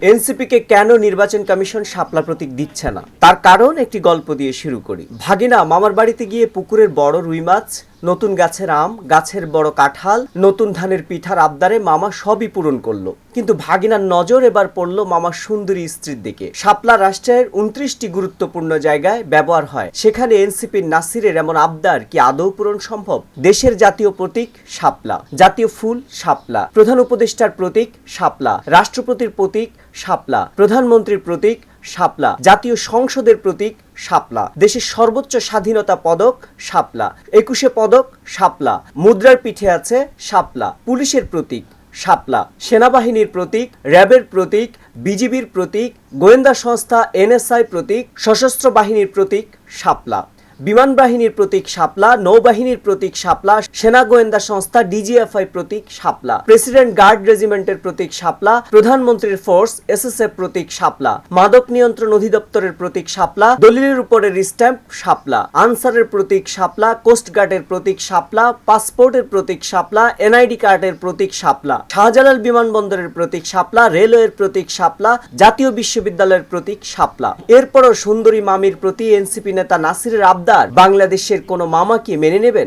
এনসিপিকে কেন নির্বাচন কমিশন শাপলা প্রতীক দিচ্ছে না তার কারণ একটি গল্প দিয়ে শুরু করি। ভাগিনা মামার বাড়িতে গিয়ে পুকুরের বড় রুই মাছ, নতুন গাছের আম, গাছের বড় কাঁঠাল, নতুন ধানের পিঠার আবদারে মামা সবই পূরণ করলো। কিন্তু ভাগিনার নজর এবার পড়লো মামার সুন্দরী স্ত্রীর দিকে। শাপলা রাষ্ট্রের 29টি গুরুত্বপূর্ণ জায়গায় ব্যবহার হয়, সেখানে এনসিপির নাসিরের এমন আবদার কি আদৌ পূরণ সম্ভব? দেশের জাতীয় প্রতীক শাপলা, জাতীয় ফুল শাপলা, প্রধান উপদেষ্টার প্রতীক শাপলা, রাষ্ট্রপতির প্রতীক শাপলা, প্রধানমন্ত্রীর প্রতীক শাপলা, জাতীয় সংসদের প্রতীক শাপলা, দেশের সর্বোচ্চ স্বাধীনতা পদক শাপলা, 21 পদক শাপলা, মুদ্রার পিঠে আছে শাপলা, পুলিশের প্রতীক শাপলা, সেনাবাহিনীর প্রতীক, র্যাবের প্রতীক, বিজিবির প্রতীক, গোয়েন্দা সংস্থা এনএসআই প্রতীক, সশস্ত্র বাহিনীর প্রতীক শাপলা, বিমান বাহিনীর প্রতীক শাপলা, নৌবাহিনীর প্রতীক শাপলা, সেনা গোয়েন্দা সংস্থা ডিজিএফআই প্রতীক শাপলা, প্রেসিডেন্ট গার্ড রেজিমেন্টের প্রতীক শাপলা, প্রধানমন্ত্রীর ফোর্স এসএসএফ প্রতীক শাপলা, মাদক নিয়ন্ত্রণ অধিদপ্তরের প্রতীক শাপলা, দলিলের উপরের স্ট্যাম্প শাপলা, আনসারের প্রতীক শাপলা, কোস্ট গার্ডের প্রতীক শাপলা, পাসপোর্টের প্রতীক শাপলা, এনআইডি কার্ডের প্রতীক শাপলা, শাহজালাল বিমানবন্দরের প্রতীক শাপলা, রেলওয়ের প্রতীক শাপলা, জাতীয় বিশ্ববিদ্যালয়ের প্রতীক শাপলা। এরপরও সুন্দরী মামির প্রতি এনসিপি নেতা নাসিরের বাংলাদেশের কোনো মামা কি মেনে নেবেন?